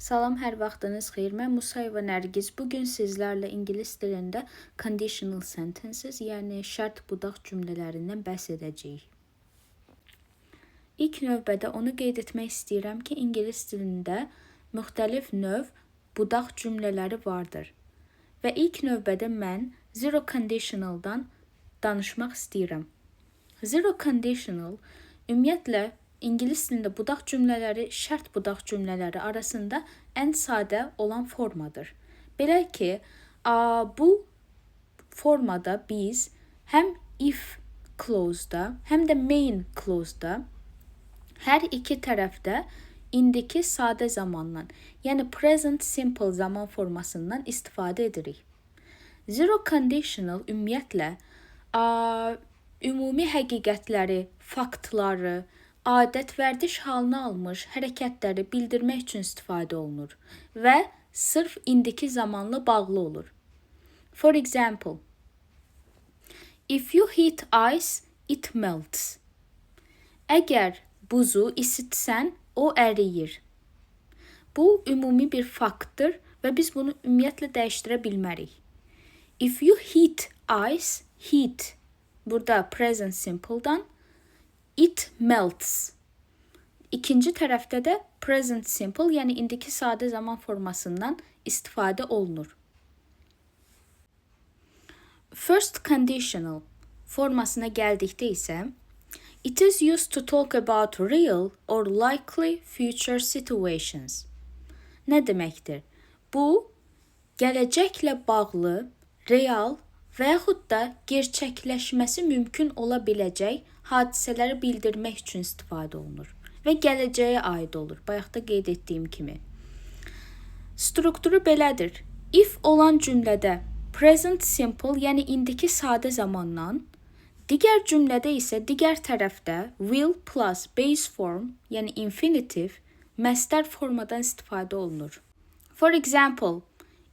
Salam, hər vaxtınız xeyir. Mən Musayeva Nərgiz. Bugün sizlərlə ingilis dilində conditional sentences, yəni şərt budaq cümlələrindən bəhs edəcəyik. İlk növbədə onu qeyd etmək istəyirəm ki, ingilis dilində müxtəlif növ budaq cümlələri vardır. Və ilk növbədə mən zero conditionaldan danışmaq istəyirəm. Zero conditional ümumiyyətlə İngilis dilində budaq cümlələri, şərt budaq cümlələri arasında ən sadə olan formadır. Belə ki, bu formada biz həm if clause-da, həm də main clause-da hər iki tərəfdə indiki sadə zamandan, yəni present simple zaman formasından istifadə edirik. Zero conditional ümumiyyətlə ümumi həqiqətləri, faktları, adət vərdiş halını almış hərəkətləri bildirmək üçün istifadə olunur və sırf indiki zamanla bağlı olur. For example, if you heat ice, it melts. Əgər buzu isitsən, o əriyir. Bu ümumi bir faktdır və biz bunu ümumiyyətlə dəyişdirə bilmərik. If you heat ice, heat burada present simple'dan, it melts. İkinci tərəfdə də present simple, yəni indiki sadə zaman formasından istifadə olunur. First conditional formasına gəldikdə isə it is used to talk about real or likely future situations. Nə deməkdir? Bu, gələcəklə bağlı, real və yaxud da gerçəkləşməsi mümkün ola biləcək hadisələri bildirmək üçün istifadə olunur və gələcəyə aid olur, bayaqda qeyd etdiyim kimi. Strukturu belədir. If olan cümlədə present simple, yəni indiki sadə zamandan, digər cümlədə isə digər tərəfdə will plus base form, yəni infinitive, məsdər formadan istifadə olunur. For example,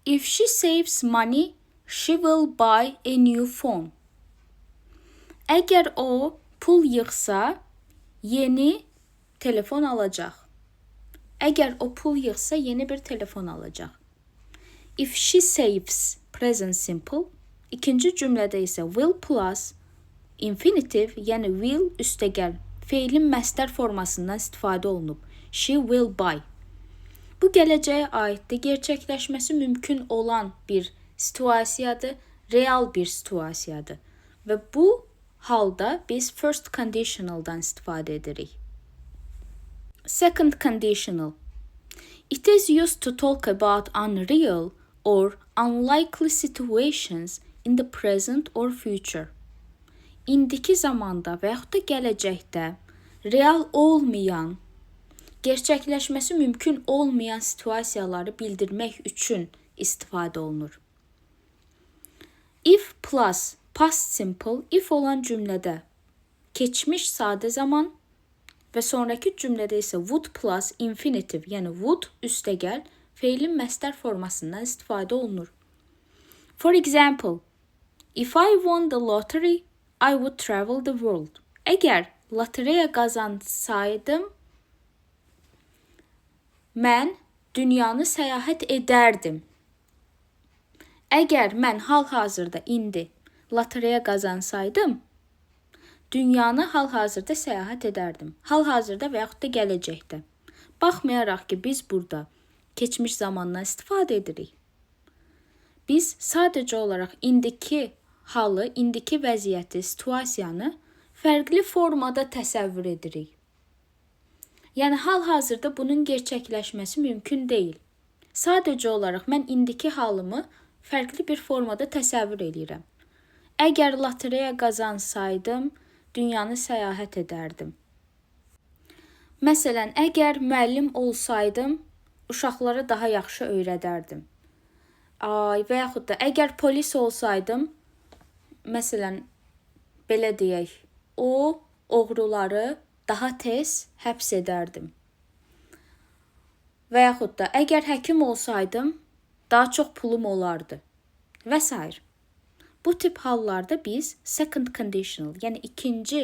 if she saves money, she will buy a new phone. Əgər o pul yığsa, yeni telefon alacaq. Əgər o pul yığsa, yeni bir telefon alacaq. If she saves, present simple. İkinci cümlədə isə will plus infinitive, yəni will üstəgəl feilin məsdər formasından istifadə olunub. She will buy. Bu gələcəyə aiddir, gerçəkləşməsi mümkün olan bir situasiyadır, real bir situasiyadır. Və bu halda biz first conditionaldan istifadə edirik. Second conditional. It is used to talk about unreal or unlikely situations in the present or future. İndiki zamanda və yaxud da gələcəkdə real olmayan, gerçəkləşməsi mümkün olmayan situasiyaları bildirmək üçün istifadə olunur. If plus past simple, if olan cümlədə keçmiş sadə zaman və sonraki cümlədə isə would plus infinitive, yəni would üstəgəl feilin məsdər formasından istifadə olunur. For example, if I won the lottery, I would travel the world. Əgər lotereya qazansaydım, mən dünyanı səyahət edərdim. Əgər mən hal-hazırda indi lotereya qazansaydım, dünyanı hal-hazırda səyahət edərdim. Hal-hazırda və yaxud da gələcəkdə. Baxmayaraq ki, biz burada keçmiş zamandan istifadə edirik. Biz sadəcə olaraq indiki halı, indiki vəziyyəti, situasiyanı fərqli formada təsəvvür edirik. Yəni, hal-hazırda bunun gerçəkləşməsi mümkün deyil. Sadəcə olaraq mən indiki halımı fərqli bir formada təsəvvür edirəm. Əgər lotereya qazansaydım, dünyanı səyahət edərdim. Məsələn, əgər müəllim olsaydım, uşaqlara daha yaxşı öyrədərdim. Və yaxud da, əgər polis olsaydım, məsələn, belə deyək, o oğruları daha tez həbs edərdim. Və yaxud da, əgər həkim olsaydım, daha çox pulum olardı və s. Bu tip hallarda biz second conditional, yəni ikinci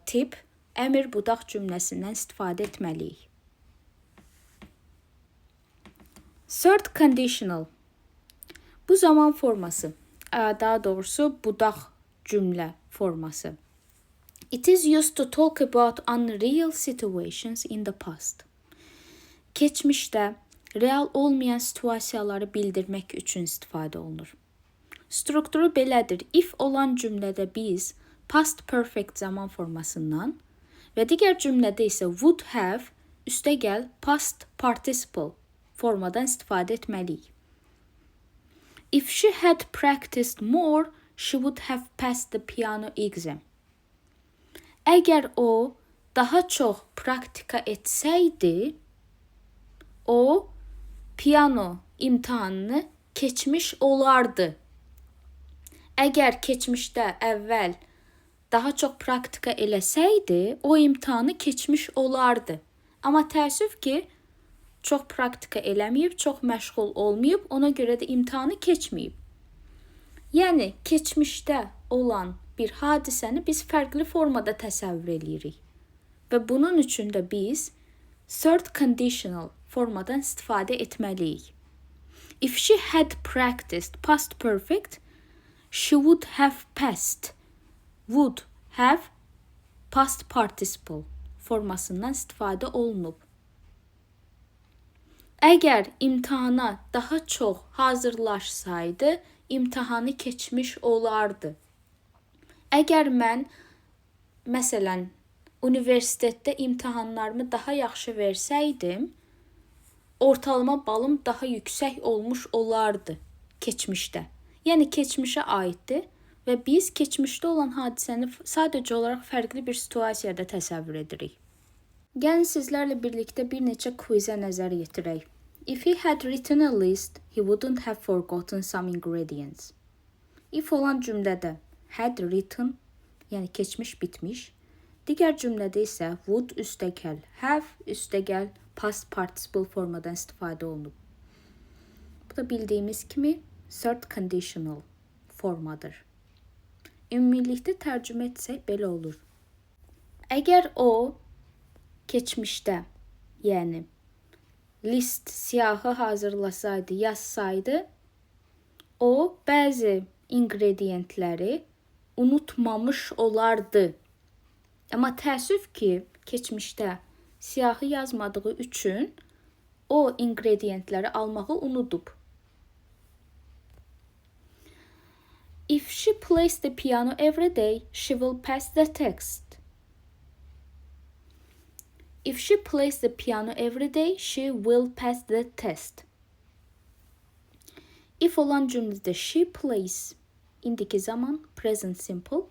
tip əmr budaq cümləsindən istifadə etməliyik. Third conditional. Bu zaman forması. Daha doğrusu budaq cümlə forması. It is used to talk about unreal situations in the past. Keçmişdə real olmayan situasiyaları bildirmək üçün istifadə olunur. Strukturu belədir. If olan cümlədə biz past perfect zaman formasından və digər cümlədə isə would have üstəgəl past participle formadan istifadə etməliyik. If she had practiced more, she would have passed the piano exam. Əgər o daha çox praktika etsəydi, o piyano imtahanını keçmiş olardı. Əgər keçmişdə əvvəl daha çox praktika eləsəydi, o imtahanı keçmiş olardı. Amma təəssüf ki, çox praktika eləməyib, çox məşğul olmayıb, ona görə də imtahanı keçməyib. Yəni, keçmişdə olan bir hadisəni biz fərqli formada təsəvvür edirik. Və bunun üçün də biz third conditional formadan istifadə etməliyik. If she had practiced past perfect, she would have passed. Would have past participle formasından istifadə olunub. Əgər imtahana daha çox hazırlaşsaydı, imtahanı keçmiş olardı. Əgər mən, məsələn, universitetdə imtahanlarımı daha yaxşı versəydim, ortalama balım daha yüksək olmuş olardı keçmişdə. Yəni, keçmişə aiddir və biz keçmişdə olan hadisəni sadəcə olaraq fərqli bir situasiyada təsəvvür edirik. Gəlin sizlərlə birlikdə bir neçə quizə nəzər yetirək. If he had written a list, he wouldn't have forgotten some ingredients. If olan cümlədə had written, yəni keçmiş bitmiş, digər cümlədə isə would üstəgəl, have üstəgəl past participle formadan istifadə olunub. Bu da bildiyimiz kimi third conditional formadır. Ümumilikdə tərcümə etsək belə olur. Əgər o keçmişdə, yəni list, siyahı hazırlasaydı, yazsaydı, o bəzi ingredientləri unutmamış olardı. Amma təəssüf ki, keçmişdə siyahı yazmadığı üçün o ingredientləri almağı unudub. If she plays the piano every day, she will pass the test. If she plays the piano every day, she will pass the test. If olan cümlədə she plays, indiki zaman present simple,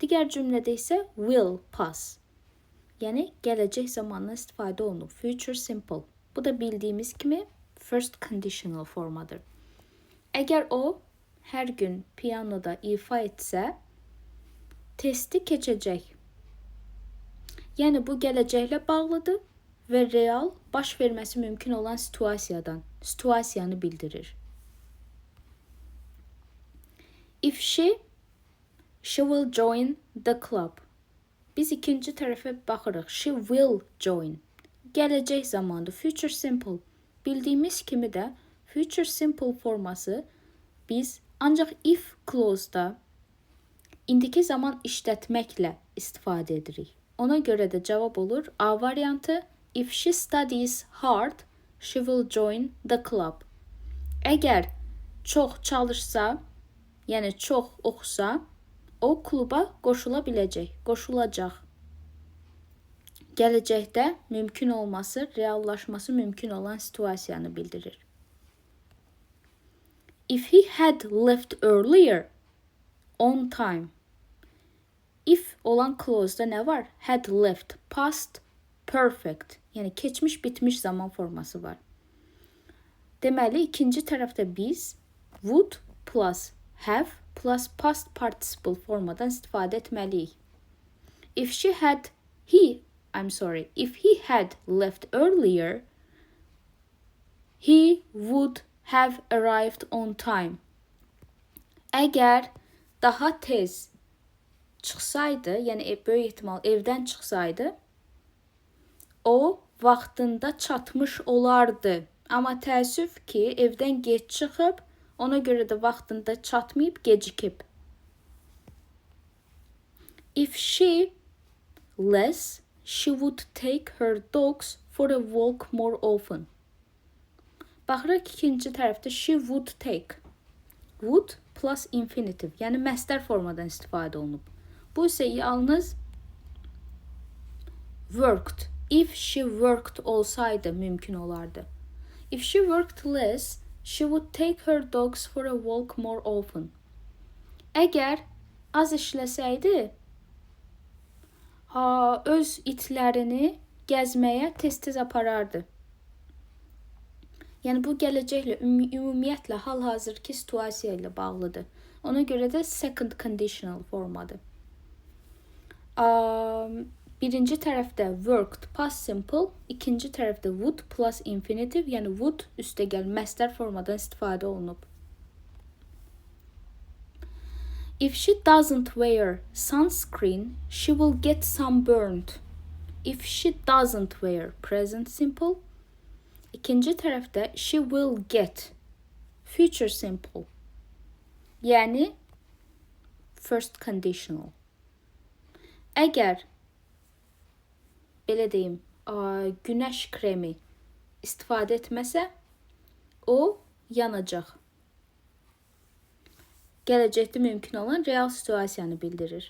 digər cümlədə isə will pass, yəni gələcək zamanla istifadə olunub, future simple. Bu da bildiyimiz kimi first conditional formadır. Əgər o hər gün piyanoda ifa etsə, testi keçəcək. Yəni, bu gələcəklə bağlıdır və real baş verməsi mümkün olan situasiyanı bildirir. If she will join the club. Biz ikinci tərəfə baxırıq. She will join. Gələcək zamandır, future simple. Bildiyimiz kimi də future simple forması biz ancaq if clause-da indiki zaman işlətməklə istifadə edirik. Ona görə də cavab olur A variantı. If she studies hard, she will join the club. Əgər çox çalışsa, yəni çox oxusa, o kluba qoşula biləcək, qoşulacaq. Gələcəkdə mümkün olması, reallaşması mümkün olan situasiyanı bildirir. If he had left earlier, on time. If olan clause-da nə var? Had left, past perfect. Yəni keçmiş, bitmiş zaman forması var. Deməli, ikinci tərəfdə biz would plus have plus past participle formadan istifadə etməliyik. If he had left earlier, he would have arrived on time. Əgər daha tez çıxsaydı, yəni böyük ehtimal evdən çıxsaydı, o vaxtında çatmış olardı. Amma təəssüf ki, evdən gec çıxıb, ona görə də vaxtında çatmayıb, gecikib. If she less, she would take her dogs for a walk more often. Baxırıq ikinci tərəfdə she would take. Would plus infinitive, yəni məstər formadan istifadə olunub. Bu isə yalnız worked. If she worked olsaydı mümkün olardı. If she worked less, she would take her dogs for a walk more often. Əgər az işləsəydi, öz itlərini gəzməyə tez-tez aparardı. Yəni bu gələcəklə, ümumiyyətlə hal-hazırki situasiya ilə bağlıdır. Ona görə də second conditional formadır. Birinci tərəfdə worked past simple, ikinci tərəfdə would plus infinitive, yəni would üstəgəl məstər formadan istifadə olunub. If she doesn't wear sunscreen, she will get sunburned. If she doesn't wear present simple, İkinci tərəfdə she will get future simple. Yəni first conditional. Əgər belə deyim, günəş kremi istifadə etməsə, o yanacaq. Gələcəkdə mümkün olan real situasiyanı bildirir.